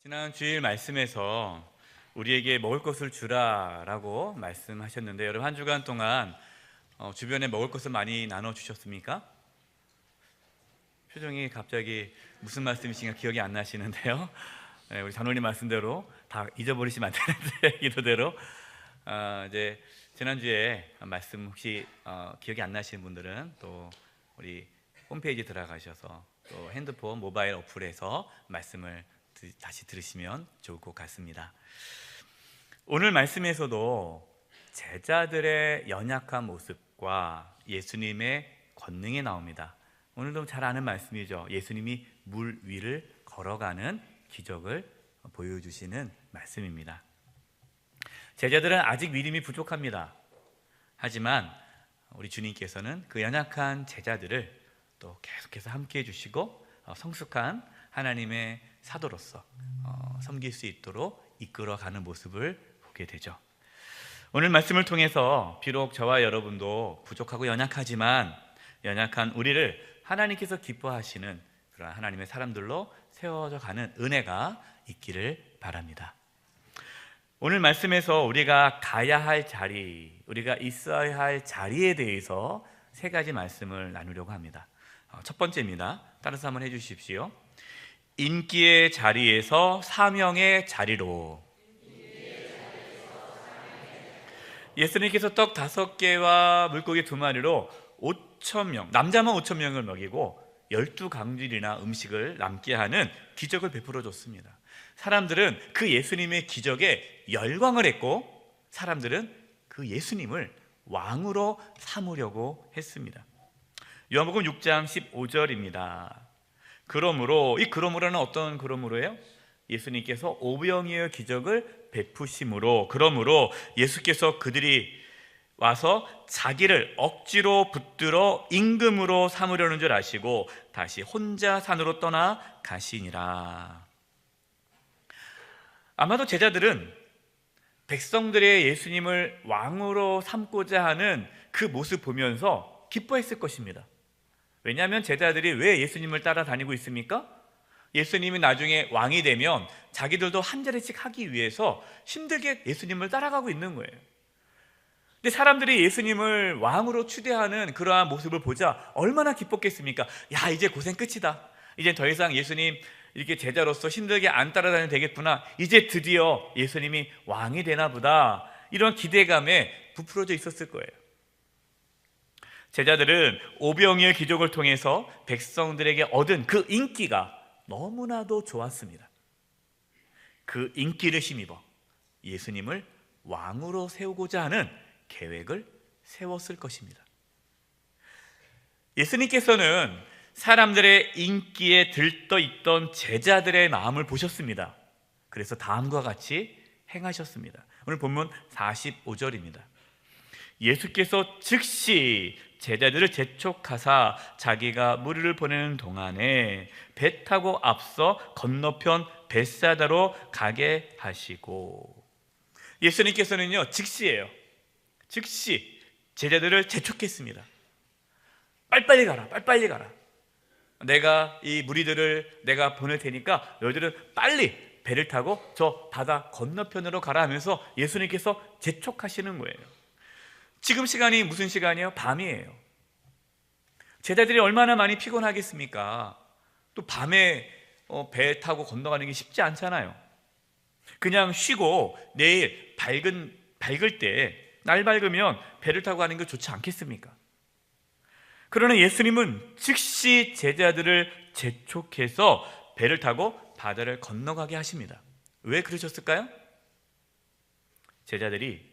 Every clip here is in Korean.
지난 주일 말씀에서 우리에게 먹을 것을 주라라고 말씀하셨는데, 여러분 한 주간 동안 주변에 먹을 것을 많이 나눠주셨습니까? 표정이 갑자기 무슨 말씀이신가 기억이 안 나시는데요. 네, 우리 장로님 말씀대로 다 잊어버리시면 안 되는데 기도대로 이제 지난주에 말씀 혹시 기억이 안 나시는 분들은 또 우리 홈페이지 들어가셔서 또 핸드폰 모바일 어플에서 말씀을 다시 들으시면 좋을 것 같습니다. 오늘 말씀에서도 제자들의 연약한 모습과 예수님의 권능이 나옵니다. 오늘도 잘 아는 말씀이죠. 예수님이 물 위를 걸어가는 기적을 보여주시는 말씀입니다. 제자들은 아직 믿음이 부족합니다. 하지만 우리 주님께서는 그 연약한 제자들을 또 계속해서 함께해 주시고 성숙한 하나님의 사도로서 섬길 수 있도록 이끌어가는 모습을 보게 되죠. 오늘 말씀을 통해서 비록 저와 여러분도 부족하고 연약하지만 연약한 우리를 하나님께서 기뻐하시는 그런 하나님의 사람들로 세워져 가는 은혜가 있기를 바랍니다. 오늘 말씀에서 우리가 가야 할 자리, 우리가 있어야 할 자리에 대해서 세 가지 말씀을 나누려고 합니다. 첫 번째입니다. 따라서 한번 해주십시오. 인기의 자리에서 사명의 자리로. 예수님께서 떡 5개와 물고기 2마리로 5,000명, 남자만 5,000명을 먹이고 12강질이나 음식을 남게 하는 기적을 베풀어 줬습니다. 사람들은 그 예수님의 기적에 열광을 했고 사람들은 그 예수님을 왕으로 삼으려고 했습니다. 요한복음 6장 15절입니다. 그러므로, 이 그러므로는 어떤 그러므로예요? 예수님께서 오병이어의 기적을 베푸심으로, 그러므로 예수께서 그들이 와서 자기를 억지로 붙들어 임금으로 삼으려는 줄 아시고 다시 혼자 산으로 떠나 가시니라. 아마도 제자들은 백성들의 예수님을 왕으로 삼고자 하는 그 모습 보면서 기뻐했을 것입니다. 왜냐하면 제자들이 왜 예수님을 따라다니고 있습니까? 예수님이 나중에 왕이 되면 자기들도 한 자리씩 하기 위해서 힘들게 예수님을 따라가고 있는 거예요. 근데 사람들이 예수님을 왕으로 추대하는 그러한 모습을 보자 얼마나 기뻤겠습니까? 야, 이제 고생 끝이다. 이제 더 이상 예수님 이렇게 제자로서 힘들게 안 따라다녀도 되겠구나. 이제 드디어 예수님이 왕이 되나 보다. 이런 기대감에 부풀어져 있었을 거예요. 제자들은 오병이어의 기적을 통해서 백성들에게 얻은 그 인기가 너무나도 좋았습니다. 그 인기를 힘입어 예수님을 왕으로 세우고자 하는 계획을 세웠을 것입니다. 예수님께서는 사람들의 인기에 들떠 있던 제자들의 마음을 보셨습니다. 그래서 다음과 같이 행하셨습니다. 오늘 본문 45절입니다. 예수께서 즉시 제자들을 재촉하사 자기가 무리를 보내는 동안에 배 타고 앞서 건너편 벳사다로 가게 하시고, 예수님께서는요 즉시예요. 즉시 제자들을 재촉했습니다. 빨리빨리 가라, 빨리빨리 가라. 내가 이 무리들을 내가 보낼 테니까 너희들은 빨리 배를 타고 저 바다 건너편으로 가라 하면서 예수님께서 재촉하시는 거예요. 지금 시간이 무슨 시간이에요? 밤이에요. 제자들이 얼마나 많이 피곤하겠습니까? 또 밤에 배 타고 건너가는 게 쉽지 않잖아요. 그냥 쉬고 내일 밝을 때 날 밝으면 배를 타고 가는 게 좋지 않겠습니까? 그러나 예수님은 즉시 제자들을 재촉해서 배를 타고 바다를 건너가게 하십니다. 왜 그러셨을까요? 제자들이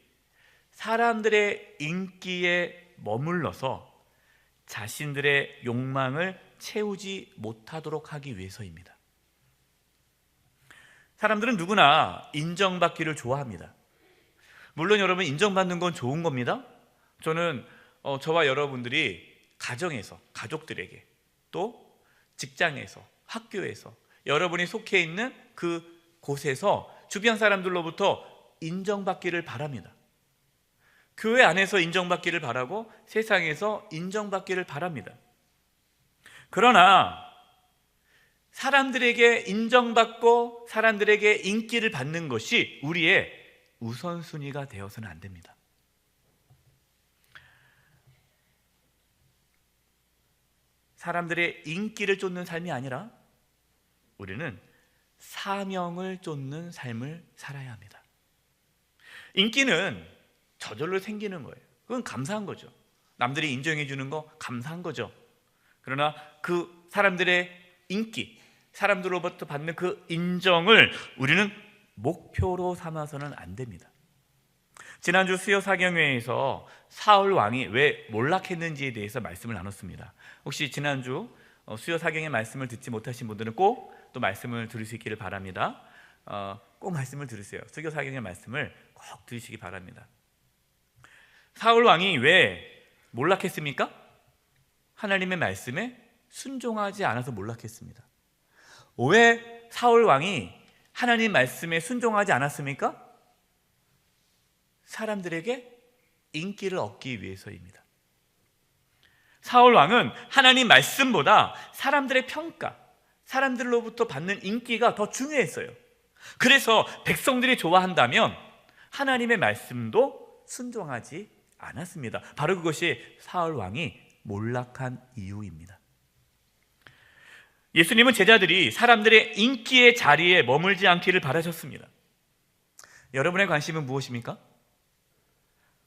사람들의 인기에 머물러서 자신들의 욕망을 채우지 못하도록 하기 위해서입니다. 사람들은 누구나 인정받기를 좋아합니다. 물론 여러분, 인정받는 건 좋은 겁니다. 저는 저와 여러분들이 가정에서, 가족들에게, 또 직장에서, 학교에서, 여러분이 속해 있는 그 곳에서 주변 사람들로부터 인정받기를 바랍니다. 교회 안에서 인정받기를 바라고 세상에서 인정받기를 바랍니다. 그러나 사람들에게 인정받고 사람들에게 인기를 받는 것이 우리의 우선순위가 되어서는 안 됩니다. 사람들의 인기를 쫓는 삶이 아니라 우리는 사명을 쫓는 삶을 살아야 합니다. 인기는 저절로 생기는 거예요. 그건 감사한 거죠. 남들이 인정해 주는 거 감사한 거죠. 그러나 그 사람들의 인기, 사람들로부터 받는 그 인정을 우리는 목표로 삼아서는 안 됩니다. 지난주 수요 사경회에서 사울 왕이 왜 몰락했는지에 대해서 말씀을 나눴습니다. 혹시 지난주 수요 사경의 말씀을 듣지 못하신 분들은 꼭 또 말씀을 들을 수 있기를 바랍니다. 꼭 말씀을 들으세요. 수요 사경의 말씀을 꼭 들으시기 바랍니다. 사울 왕이 왜 몰락했습니까? 하나님의 말씀에 순종하지 않아서 몰락했습니다. 왜 사울 왕이 하나님 말씀에 순종하지 않았습니까? 사람들에게 인기를 얻기 위해서입니다. 사울 왕은 하나님 말씀보다 사람들의 평가, 사람들로부터 받는 인기가 더 중요했어요. 그래서 백성들이 좋아한다면 하나님의 말씀도 순종하지 않았습니다. 바로 그것이 사울 왕이 몰락한 이유입니다. 예수님은 제자들이 사람들의 인기의 자리에 머물지 않기를 바라셨습니다. 여러분의 관심은 무엇입니까?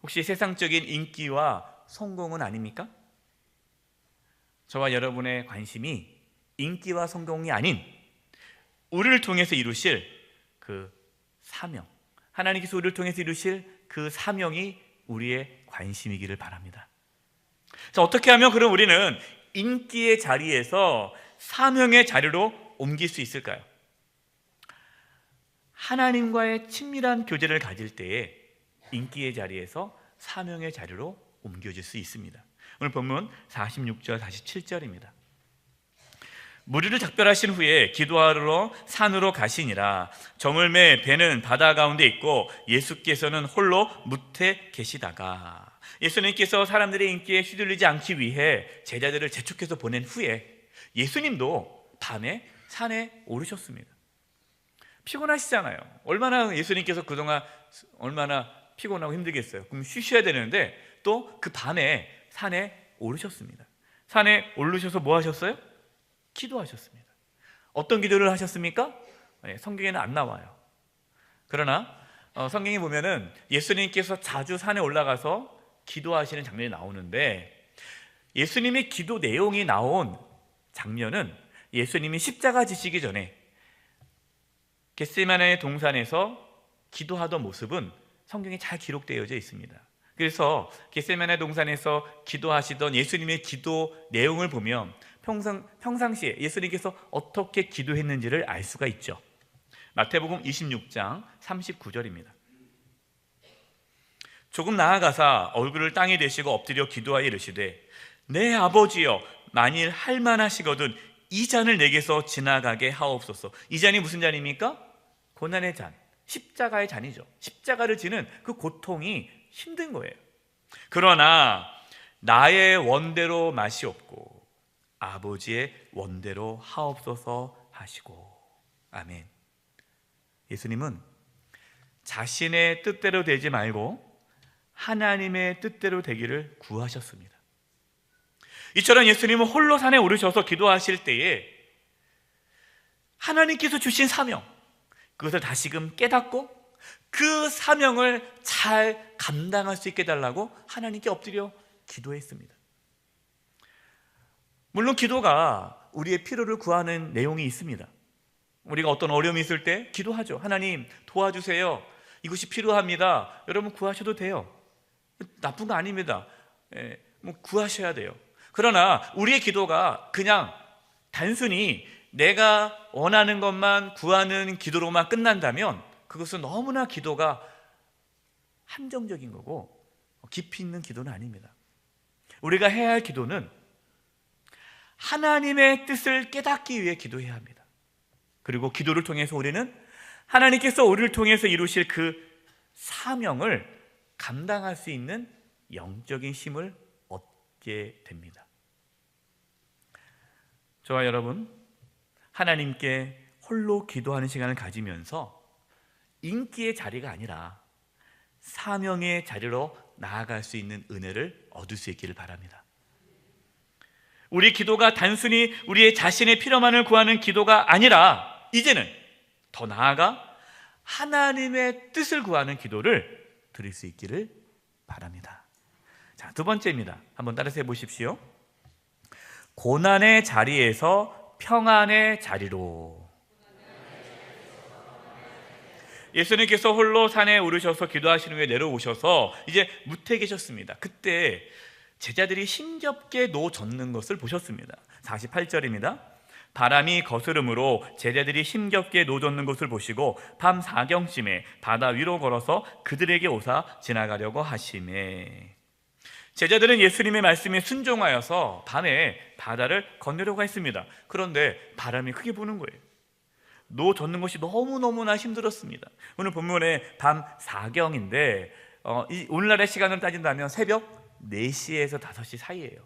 혹시 세상적인 인기와 성공은 아닙니까? 저와 여러분의 관심이 인기와 성공이 아닌 우리를 통해서 이루실 그 사명, 하나님께서 우리를 통해서 이루실 그 사명이 우리의 관심이기를 바랍니다. 자, 어떻게 하면 그럼 우리는 인기의 자리에서 사명의 자리로 옮길 수 있을까요? 하나님과의 친밀한 교제를 가질 때에 인기의 자리에서 사명의 자리로 옮겨질 수 있습니다. 오늘 본문 46절, 47절입니다. 무리를 작별하신 후에 기도하러 산으로 가시니라. 저물매 배는 바다 가운데 있고 예수께서는 홀로 무태 계시다가, 예수님께서 사람들의 인기에 휘둘리지 않기 위해 제자들을 재촉해서 보낸 후에 예수님도 밤에 산에 오르셨습니다. 피곤하시잖아요. 얼마나 예수님께서 그동안 얼마나 피곤하고 힘들겠어요. 그럼 쉬셔야 되는데 또 그 밤에 산에 오르셨습니다. 산에 오르셔서 뭐 하셨어요? 기도하셨습니다. 어떤 기도를 하셨습니까? 성경에는 안 나와요. 그러나 성경에 보면은 예수님께서 자주 산에 올라가서 기도하시는 장면이 나오는데, 예수님의 기도 내용이 나온 장면은 예수님이 십자가 지시기 전에 겟세마네 동산에서 기도하던 모습은 성경에 잘 기록되어져 있습니다. 그래서 겟세마네 동산에서 기도하시던 예수님의 기도 내용을 보면 평상시에 예수님께서 어떻게 기도했는지를 알 수가 있죠. 마태복음 26장 39절입니다. 조금 나아가사 얼굴을 땅에 대시고 엎드려 기도하여 이르시되, 내 아버지여, 만일 할만하시거든 이 잔을 내게서 지나가게 하옵소서. 이 잔이 무슨 잔입니까? 고난의 잔, 십자가의 잔이죠. 십자가를 지는 그 고통이 힘든 거예요. 그러나 나의 원대로 마시옵고 아버지의 원대로 하옵소서 하시고. 아멘. 예수님은 자신의 뜻대로 되지 말고 하나님의 뜻대로 되기를 구하셨습니다. 이처럼 예수님은 홀로 산에 오르셔서 기도하실 때에 하나님께서 주신 사명, 그것을 다시금 깨닫고 그 사명을 잘 감당할 수 있게 해달라고 하나님께 엎드려 기도했습니다. 물론 기도가 우리의 필요를 구하는 내용이 있습니다. 우리가 어떤 어려움이 있을 때 기도하죠. 하나님 도와주세요, 이것이 필요합니다. 여러분 구하셔도 돼요. 나쁜 거 아닙니다. 구하셔야 돼요. 그러나 우리의 기도가 그냥 단순히 내가 원하는 것만 구하는 기도로만 끝난다면 그것은 너무나 기도가 한정적인 거고 깊이 있는 기도는 아닙니다. 우리가 해야 할 기도는 하나님의 뜻을 깨닫기 위해 기도해야 합니다. 그리고 기도를 통해서 우리는 하나님께서 우리를 통해서 이루실 그 사명을 감당할 수 있는 영적인 힘을 얻게 됩니다. 저와 여러분, 하나님께 홀로 기도하는 시간을 가지면서 인기의 자리가 아니라 사명의 자리로 나아갈 수 있는 은혜를 얻을 수 있기를 바랍니다. 우리 기도가 단순히 우리의 자신의 필요만을 구하는 기도가 아니라 이제는 더 나아가 하나님의 뜻을 구하는 기도를 드릴 수 있기를 바랍니다. 자, 두 번째입니다. 한번 따라서 해보십시오. 고난의 자리에서 평안의 자리로. 예수님께서 홀로 산에 오르셔서 기도하시는 후에 내려오셔서 이제 무태에 계셨습니다. 그때 제자들이 힘겹게 노 젓는 것을 보셨습니다. 48절입니다. 바람이 거스름으로 제자들이 힘겹게 노 젓는 것을 보시고 밤 4경쯤에 바다 위로 걸어서 그들에게 오사 지나가려고 하시매. 제자들은 예수님의 말씀에 순종하여서 밤에 바다를 건너려고 했습니다. 그런데 바람이 크게 부는 거예요. 노 젓는 것이 너무너무나 힘들었습니다. 오늘 본문에 밤 4경인데 오늘날의 시간으로 따진다면 새벽 4시에서 5시 사이예요.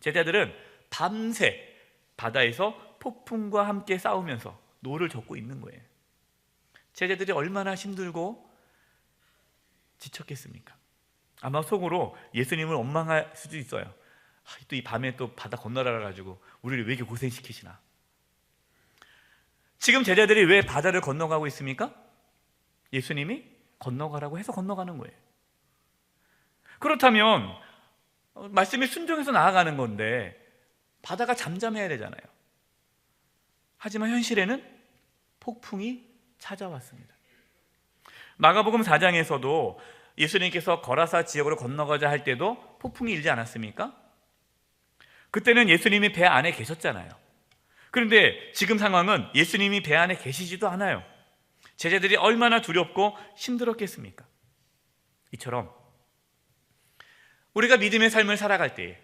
제자들은 밤새 바다에서 폭풍과 함께 싸우면서 노를 젓고 있는 거예요. 제자들이 얼마나 힘들고 지쳤겠습니까? 아마 속으로 예수님을 원망할 수도 있어요. 또 이 밤에 또 바다 건너라 가지고 우리를 왜 이렇게 고생시키시나. 지금 제자들이 왜 바다를 건너가고 있습니까? 예수님이 건너가라고 해서 건너가는 거예요. 그렇다면 말씀에 순종해서 나아가는 건데 바다가 잠잠해야 되잖아요. 하지만 현실에는 폭풍이 찾아왔습니다. 마가복음 4장에서도 예수님께서 거라사 지역으로 건너가자 할 때도 폭풍이 일지 않았습니까? 그때는 예수님이 배 안에 계셨잖아요. 그런데 지금 상황은 예수님이 배 안에 계시지도 않아요. 제자들이 얼마나 두렵고 힘들었겠습니까? 이처럼 우리가 믿음의 삶을 살아갈 때에,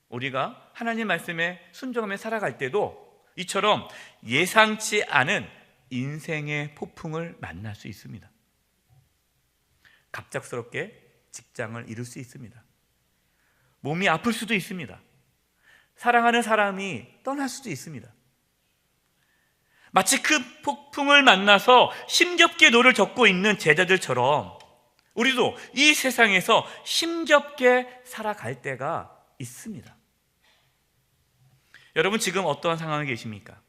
우리가 하나님 말씀에 순종하며 살아갈 때도 이처럼 예상치 않은 인생의 폭풍을 만날 수 있습니다. 갑작스럽게 직장을 잃을 수 있습니다. 몸이 아플 수도 있습니다. 사랑하는 사람이 떠날 수도 있습니다. 마치 그 폭풍을 만나서 힘겹게 노를 젓고 있는 제자들처럼 우리도 이 세상에서 힘겹게 살아갈 때가 있습니다. 여러분 지금 어떠한 상황에 계십니까?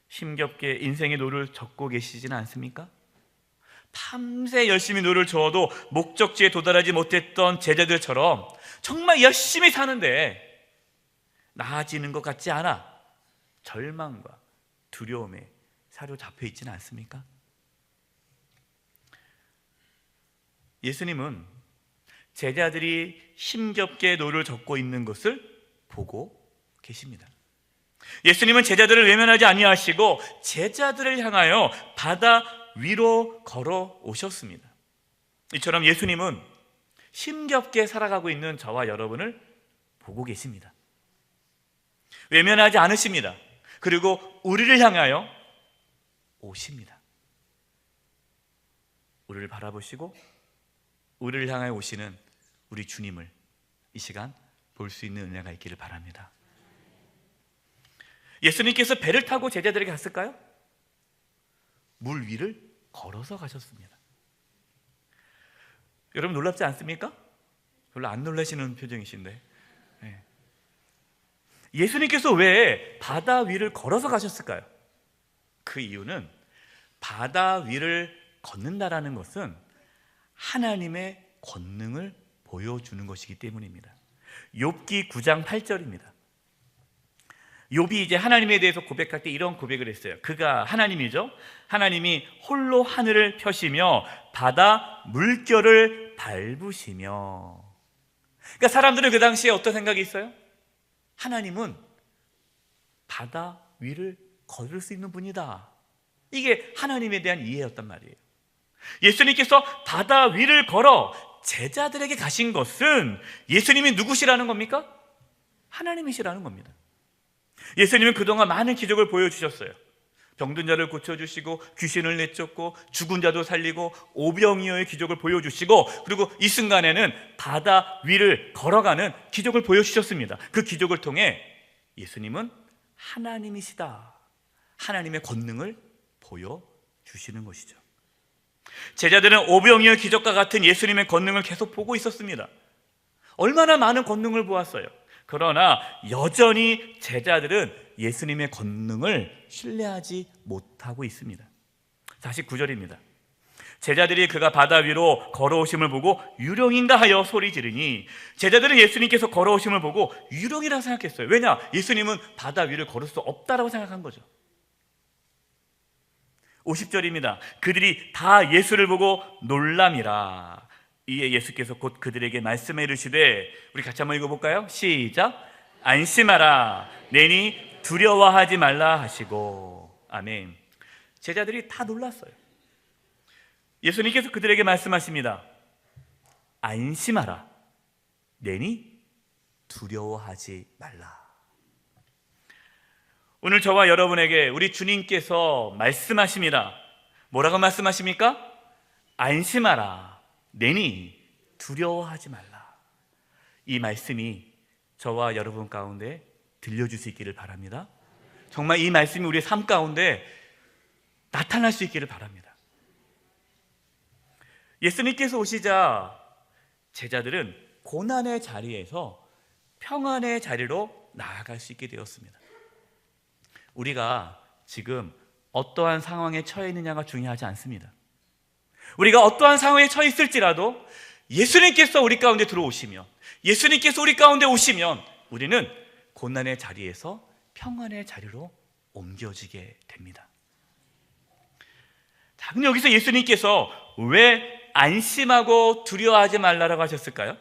힘겹게 인생의 노를 젓고 계시지는 않습니까? 밤새 열심히 노를 저어도 목적지에 도달하지 못했던 제자들처럼 정말 열심히 사는데 나아지는 것 같지 않아 절망과 두려움에 사로잡혀 있지는 않습니까? 예수님은 제자들이 힘겹게 노를 젓고 있는 것을 보고 계십니다. 예수님은 제자들을 외면하지 아니하시고 제자들을 향하여 바다 위로 걸어 오셨습니다. 이처럼 예수님은 힘겹게 살아가고 있는 저와 여러분을 보고 계십니다. 외면하지 않으십니다. 그리고 우리를 향하여 오십니다. 우리를 바라보시고 우리를 향하여 오시는 우리 주님을 이 시간 볼 수 있는 은혜가 있기를 바랍니다. 예수님께서 배를 타고 제자들에게 갔을까요? 물 위를 걸어서 가셨습니다. 여러분 놀랍지 않습니까? 별로 안 놀라시는 표정이신데 예수님께서 왜 바다 위를 걸어서 가셨을까요? 그 이유는 바다 위를 걷는다라는 것은 하나님의 권능을 보여주는 것이기 때문입니다. 욥기 9장 8절입니다. 욥이 이제 하나님에 대해서 고백할 때 이런 고백을 했어요. 그가 하나님이죠. 하나님이 홀로 하늘을 펴시며 바다 물결을 밟으시며. 그러니까 사람들은 그 당시에 어떤 생각이 있어요? 하나님은 바다 위를 걸을 수 있는 분이다. 이게 하나님에 대한 이해였단 말이에요. 예수님께서 바다 위를 걸어 제자들에게 가신 것은 예수님이 누구시라는 겁니까? 하나님이시라는 겁니다. 예수님은 그동안 많은 기적을 보여주셨어요. 병든 자를 고쳐주시고 귀신을 내쫓고 죽은 자도 살리고 오병이어의 기적을 보여주시고 그리고 이 순간에는 바다 위를 걸어가는 기적을 보여주셨습니다. 그 기적을 통해 예수님은 하나님이시다, 하나님의 권능을 보여주시는 것이죠. 제자들은 오병이어 기적과 같은 예수님의 권능을 계속 보고 있었습니다. 얼마나 많은 권능을 보았어요. 그러나 여전히 제자들은 예수님의 권능을 신뢰하지 못하고 있습니다. 49절입니다. 제자들이 그가 바다 위로 걸어오심을 보고 유령인가 하여 소리 지르니, 제자들은 예수님께서 걸어오심을 보고 유령이라고 생각했어요. 왜냐? 예수님은 바다 위를 걸을 수 없다라고 생각한 거죠. 50절입니다. 그들이 다 예수를 보고 놀람이라. 이에 예수께서 곧 그들에게 말씀해 이르시되, 우리 같이 한번 읽어볼까요? 시작. 안심하라, 내니 두려워하지 말라 하시고. 아멘. 제자들이 다 놀랐어요. 예수님께서 그들에게 말씀하십니다. 안심하라, 내니 두려워하지 말라. 오늘 저와 여러분에게 우리 주님께서 말씀하십니다. 뭐라고 말씀하십니까? 안심하라, 내니 두려워하지 말라. 이 말씀이 저와 여러분 가운데 들려줄 수 있기를 바랍니다. 정말 이 말씀이 우리의 삶 가운데 나타날 수 있기를 바랍니다. 예수님께서 오시자 제자들은 고난의 자리에서 평안의 자리로 나아갈 수 있게 되었습니다. 우리가 지금 어떠한 상황에 처해 있느냐가 중요하지 않습니다. 우리가 어떠한 상황에 처해 있을지라도 예수님께서 우리 가운데 들어오시면, 예수님께서 우리 가운데 오시면 우리는 고난의 자리에서 평안의 자리로 옮겨지게 됩니다. 자, 그럼 여기서 예수님께서 왜 안심하고 두려워하지 말라라고 하셨을까요?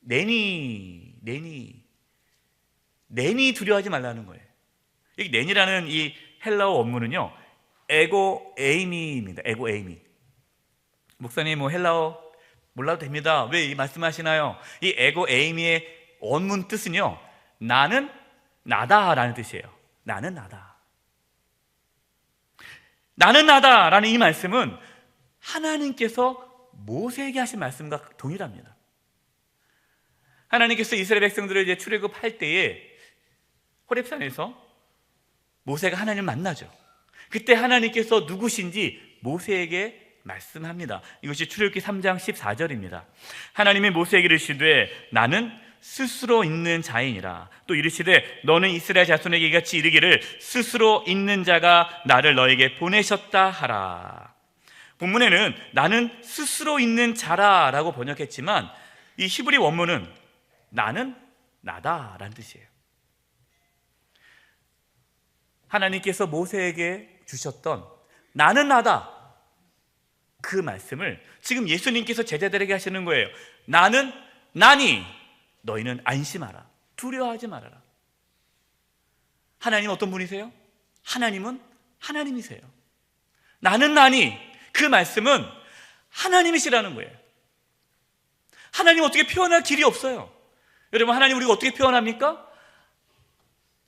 내니 두려워하지 말라는 거예요. 이 내니라는 이 헬라어 원문은요, 에고 에이미입니다. 에고 에이미. 목사님 뭐 헬라어 몰라도 됩니다. 왜 이 말씀하시나요? 이 에고 에이미의 원문 뜻은요, 나는 나다라는 뜻이에요. 나는 나다. 나는 나다라는 이 말씀은 하나님께서 모세에게 하신 말씀과 동일합니다. 하나님께서 이스라엘 백성들을 이제 출애굽할 때에 호렙산에서 모세가 하나님을 만나죠. 그때 하나님께서 누구신지 모세에게 말씀합니다. 이것이 출애굽기 3장 14절입니다. 하나님이 모세에게 이르시되 나는 스스로 있는 자이니라. 또 이르시되 너는 이스라엘 자손에게 이같이 이르기를 스스로 있는 자가 나를 너에게 보내셨다 하라. 본문에는 나는 스스로 있는 자라라고 번역했지만 이 히브리 원문은 나는 나다라는 뜻이에요. 하나님께서 모세에게 주셨던 나는 나다, 그 말씀을 지금 예수님께서 제자들에게 하시는 거예요. 나는 나니 너희는 안심하라, 두려워하지 말아라. 하나님은 어떤 분이세요? 하나님은 하나님이세요. 나는 나니, 그 말씀은 하나님이시라는 거예요. 하나님 어떻게 표현할 길이 없어요. 여러분, 하나님 우리가 어떻게 표현합니까?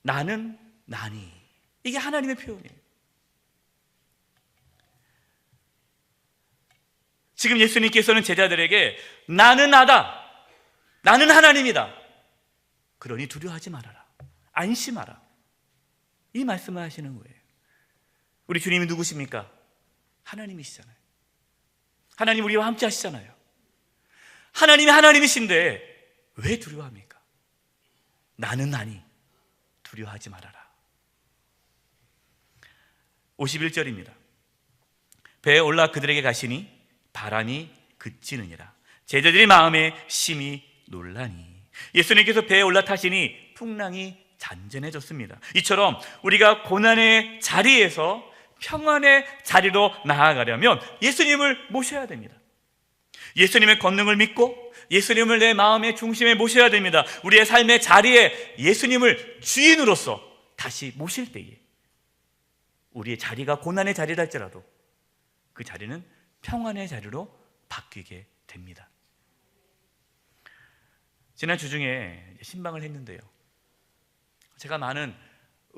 나는 나니. 이게 하나님의 표현이에요. 지금 예수님께서는 제자들에게 나는 나다, 나는 하나님이다, 그러니 두려워하지 말아라, 안심하라, 이 말씀을 하시는 거예요. 우리 주님이 누구십니까? 하나님이시잖아요. 하나님 우리와 함께 하시잖아요. 하나님이 하나님이신데 왜 두려워합니까? 나는 나니 두려워하지 말아라. 51절입니다. 배에 올라 그들에게 가시니 바람이 그치느니라. 제자들이 마음에 심히 놀라니. 예수님께서 배에 올라타시니 풍랑이 잔잔해졌습니다. 이처럼 우리가 고난의 자리에서 평안의 자리로 나아가려면 예수님을 모셔야 됩니다. 예수님의 권능을 믿고 예수님을 내 마음의 중심에 모셔야 됩니다. 우리의 삶의 자리에 예수님을 주인으로서 다시 모실 때에 우리의 자리가 고난의 자리라 할지라도 그 자리는 평안의 자리로 바뀌게 됩니다. 지난 주 중에 신방을 했는데요, 제가 많은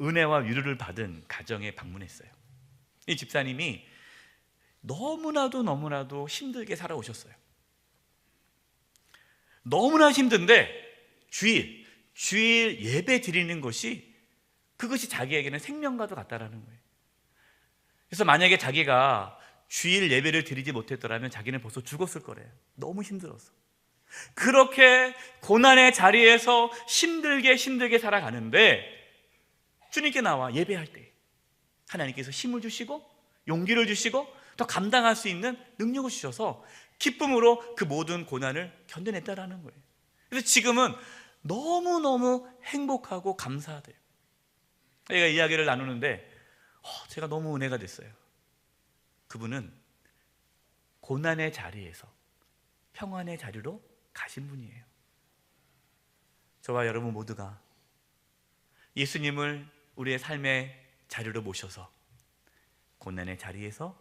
은혜와 위로를 받은 가정에 방문했어요. 이 집사님이 너무나도 힘들게 살아오셨어요. 너무나 힘든데 주일 예배 드리는 것이 그것이 자기에게는 생명과도 같다라는 거예요. 그래서 만약에 자기가 주일 예배를 드리지 못했더라면 자기는 벌써 죽었을 거래요. 너무 힘들어서. 그렇게 고난의 자리에서 힘들게 살아가는데 주님께 나와 예배할 때 하나님께서 힘을 주시고 용기를 주시고 더 감당할 수 있는 능력을 주셔서 기쁨으로 그 모든 고난을 견뎌냈다라는 거예요. 그래서 지금은 너무너무 행복하고 감사하대요. 제가 이야기를 나누는데 제가 너무 은혜가 됐어요. 그분은 고난의 자리에서 평안의 자리로 가신 분이에요. 저와 여러분 모두가 예수님을 우리의 삶의 자리로 모셔서 고난의 자리에서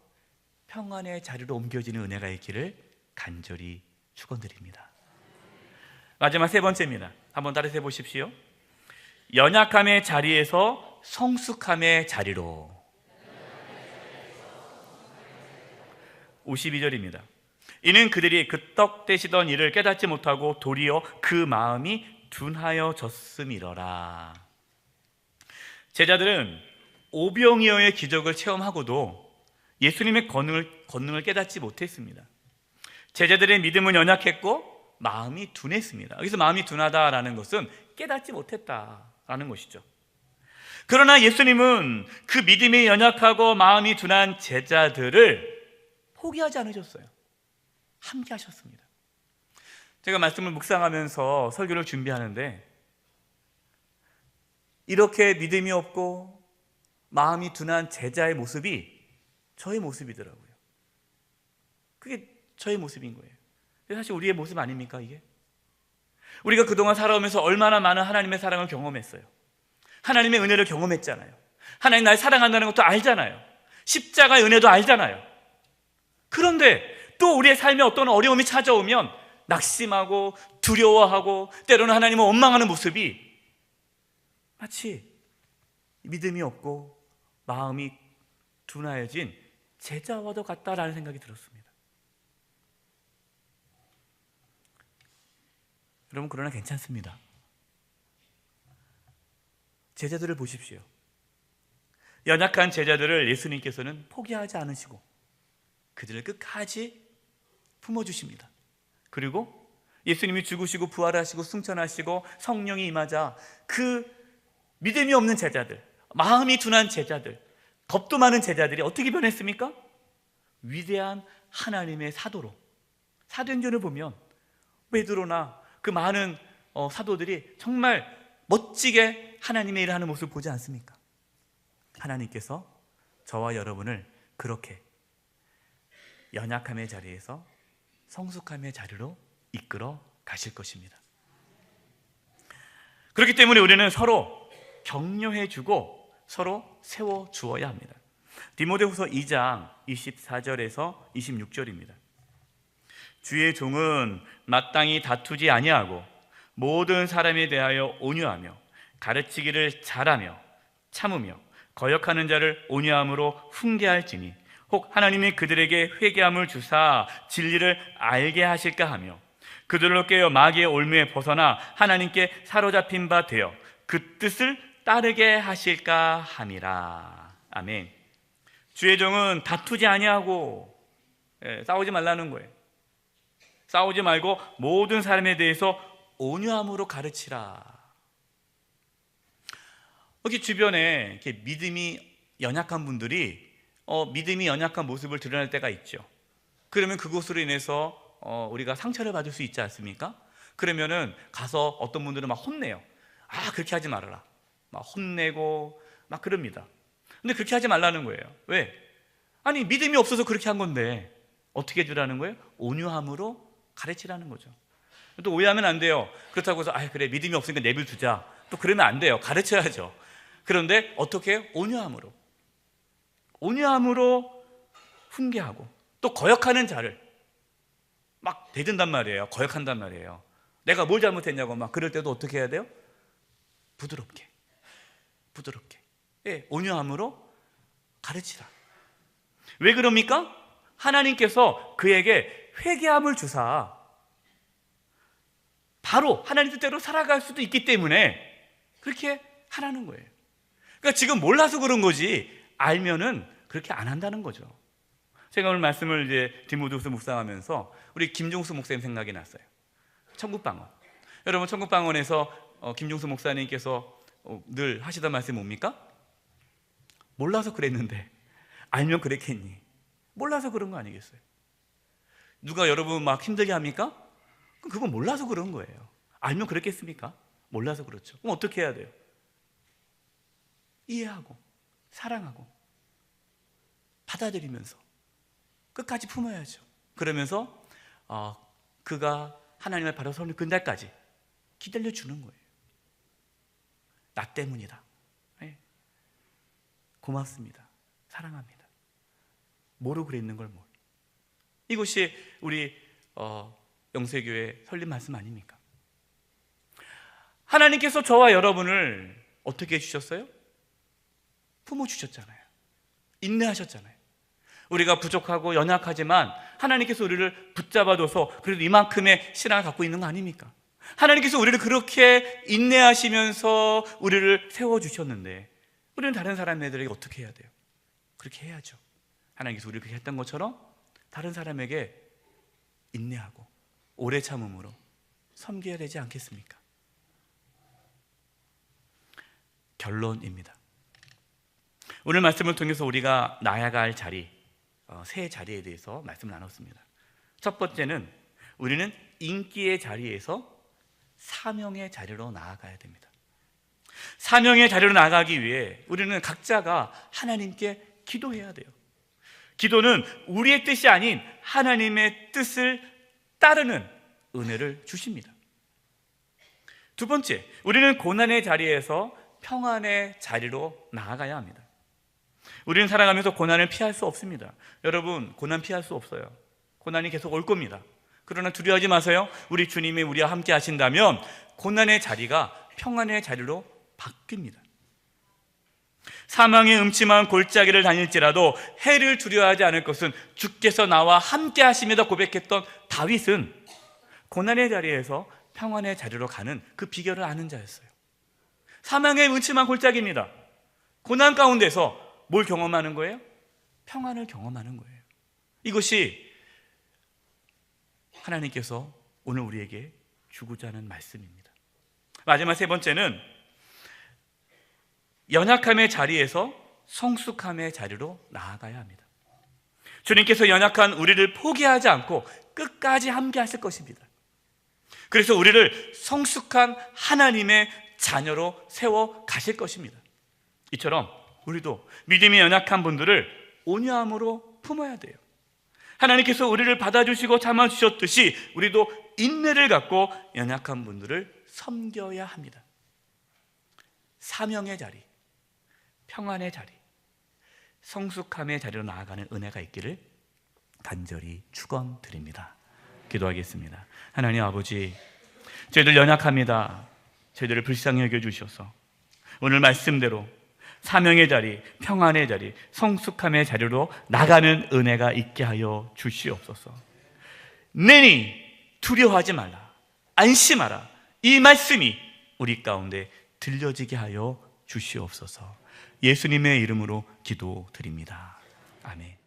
평안의 자리로 옮겨지는 은혜가 있기를 간절히 축원드립니다. 마지막 세 번째입니다. 한번 따라서 해보십시오. 연약함의 자리에서 성숙함의 자리로. 52절입니다. 이는 그들이 그 떡 떼시던 일을 깨닫지 못하고 도리어 그 마음이 둔하여졌음이러라. 제자들은 오병이어의 기적을 체험하고도 예수님의 권능을 깨닫지 못했습니다. 제자들의 믿음은 연약했고 마음이 둔했습니다. 여기서 마음이 둔하다라는 것은 깨닫지 못했다라는 것이죠. 그러나 예수님은 그 믿음이 연약하고 마음이 둔한 제자들을 포기하지 않으셨어요. 함께 하셨습니다. 제가 말씀을 묵상하면서 설교를 준비하는데 이렇게 믿음이 없고 마음이 둔한 제자의 모습이 저의 모습이더라고요. 그게 저의 모습인 거예요. 사실 우리의 모습 아닙니까 이게? 우리가 그동안 살아오면서 얼마나 많은 하나님의 사랑을 경험했어요. 하나님의 은혜를 경험했잖아요. 하나님 날 사랑한다는 것도 알잖아요. 십자가의 은혜도 알잖아요. 그런데 또 우리의 삶에 어떤 어려움이 찾아오면 낙심하고 두려워하고 때로는 하나님을 원망하는 모습이 마치 믿음이 없고 마음이 둔하여진 제자와도 같다라는 생각이 들었습니다. 여러분, 그러나 괜찮습니다. 제자들을 보십시오. 연약한 제자들을 예수님께서는 포기하지 않으시고 그들을 끝까지 품어주십니다. 그리고 예수님이 죽으시고 부활하시고 승천하시고 성령이 임하자 그 믿음이 없는 제자들, 마음이 둔한 제자들, 겁도 많은 제자들이 어떻게 변했습니까? 위대한 하나님의 사도로. 사도행전을 보면 베드로나 그 많은 사도들이 정말 멋지게 하나님의 일을 하는 모습을 보지 않습니까? 하나님께서 저와 여러분을 그렇게 연약함의 자리에서 성숙함의 자리로 이끌어 가실 것입니다. 그렇기 때문에 우리는 서로 격려해주고 서로 세워주어야 합니다. 디모데후서 2장 24절에서 26절입니다. 주의 종은 마땅히 다투지 아니하고 모든 사람에 대하여 온유하며 가르치기를 잘하며 참으며 거역하는 자를 온유함으로 훈계할지니 혹 하나님이 그들에게 회개함을 주사 진리를 알게 하실까 하며 그들로 깨어 마귀의 올무에 벗어나 하나님께 사로잡힌 바 되어 그 뜻을 따르게 하실까 함이라. 아멘. 주의 종은 다투지 아니하고 싸우지 말라는 거예요. 싸우지 말고 모든 사람에 대해서 온유함으로 가르치라. 여기 주변에 이렇게 믿음이 연약한 분들이 믿음이 연약한 모습을 드러낼 때가 있죠. 그러면 그것으로 인해서 우리가 상처를 받을 수 있지 않습니까? 그러면은 가서 어떤 분들은 막 혼내요. 그렇게 하지 말아라. 막 혼내고 막 그럽니다. 근데 그렇게 하지 말라는 거예요. 왜? 아니 믿음이 없어서 그렇게 한 건데 어떻게 해주라는 거예요? 온유함으로 가르치라는 거죠. 또 오해하면 안 돼요. 그렇다고 해서 그래 믿음이 없으니까 내버려두자. 또 그러면 안 돼요. 가르쳐야죠. 그런데 어떻게 해요? 온유함으로 훈계하고 또 거역하는 자를 막 대든단 말이에요. 거역한단 말이에요. 내가 뭘 잘못했냐고 막 그럴 때도 어떻게 해야 돼요? 부드럽게 온유함으로 가르치라. 왜 그럽니까? 하나님께서 그에게 회개함을 주사 바로 하나님 뜻대로 살아갈 수도 있기 때문에 그렇게 하라는 거예요. 그러니까 지금 몰라서 그런 거지 알면은 그렇게 안 한다는 거죠. 제가 오늘 말씀을 이제 디모데후서 묵상하면서 우리 김종수 목사님 생각이 났어요. 천국방언. 여러분, 천국방언에서 김종수 목사님께서 늘 하시던 말씀이 뭡니까? 몰라서 그랬는데 알면 그랬겠니? 몰라서 그런 거 아니겠어요? 누가 여러분 막 힘들게 합니까? 그건 몰라서 그런 거예요. 알면 그랬겠습니까? 몰라서 그렇죠. 그럼 어떻게 해야 돼요? 이해하고 사랑하고 받아들이면서 끝까지 품어야죠. 그러면서 그가 하나님을 바로 손을 끈 날까지 기다려주는 거예요. 나 때문이다. 네. 고맙습니다. 사랑합니다. 모르고 그랬는 걸 뭘. 이것이 우리 영세교회 설립 말씀 아닙니까? 하나님께서 저와 여러분을 어떻게 해주셨어요? 품어주셨잖아요. 인내하셨잖아요. 우리가 부족하고 연약하지만 하나님께서 우리를 붙잡아둬서 그래도 이만큼의 신앙을 갖고 있는 거 아닙니까? 하나님께서 우리를 그렇게 인내하시면서 우리를 세워주셨는데 우리는 다른 사람들에게 어떻게 해야 돼요? 그렇게 해야죠. 하나님께서 우리를 그렇게 했던 것처럼 다른 사람에게 인내하고 오래 참음으로 섬겨야 되지 않겠습니까? 결론입니다. 오늘 말씀을 통해서 우리가 나아가야 할 자리, 세 자리에 대해서 말씀을 나눴습니다. 첫 번째는 우리는 인기의 자리에서 사명의 자리로 나아가야 됩니다. 사명의 자리로 나아가기 위해 우리는 각자가 하나님께 기도해야 돼요. 기도는 우리의 뜻이 아닌 하나님의 뜻을 따르는 은혜를 주십니다. 두 번째, 우리는 고난의 자리에서 평안의 자리로 나아가야 합니다. 우리는 살아가면서 고난을 피할 수 없습니다. 여러분, 고난 피할 수 없어요. 고난이 계속 올 겁니다. 그러나 두려워하지 마세요. 우리 주님이 우리와 함께 하신다면 고난의 자리가 평안의 자리로 바뀝니다. 사망의 음침한 골짜기를 다닐지라도 해를 두려워하지 않을 것은 주께서 나와 함께 하심이다 고백했던 다윗은 고난의 자리에서 평안의 자리로 가는 그 비결을 아는 자였어요. 사망의 음침한 골짜기입니다. 고난 가운데서 뭘 경험하는 거예요? 평안을 경험하는 거예요. 이것이 하나님께서 오늘 우리에게 주고자 하는 말씀입니다. 마지막 세 번째는 연약함의 자리에서 성숙함의 자리로 나아가야 합니다. 주님께서 연약한 우리를 포기하지 않고 끝까지 함께 하실 것입니다. 그래서 우리를 성숙한 하나님의 자녀로 세워 가실 것입니다. 이처럼 우리도 믿음이 연약한 분들을 온유함으로 품어야 돼요. 하나님께서 우리를 받아주시고 참아주셨듯이 우리도 인내를 갖고 연약한 분들을 섬겨야 합니다. 사명의 자리, 평안의 자리, 성숙함의 자리로 나아가는 은혜가 있기를 간절히 축원드립니다. 기도하겠습니다. 하나님 아버지, 저희들 연약합니다. 저희들을 불쌍히 여겨주셔서 오늘 말씀대로 사명의 자리, 평안의 자리, 성숙함의 자리로 나가는 은혜가 있게 하여 주시옵소서. 내니 두려워하지 말라, 안심하라, 이 말씀이 우리 가운데 들려지게 하여 주시옵소서. 예수님의 이름으로 기도드립니다. 아멘.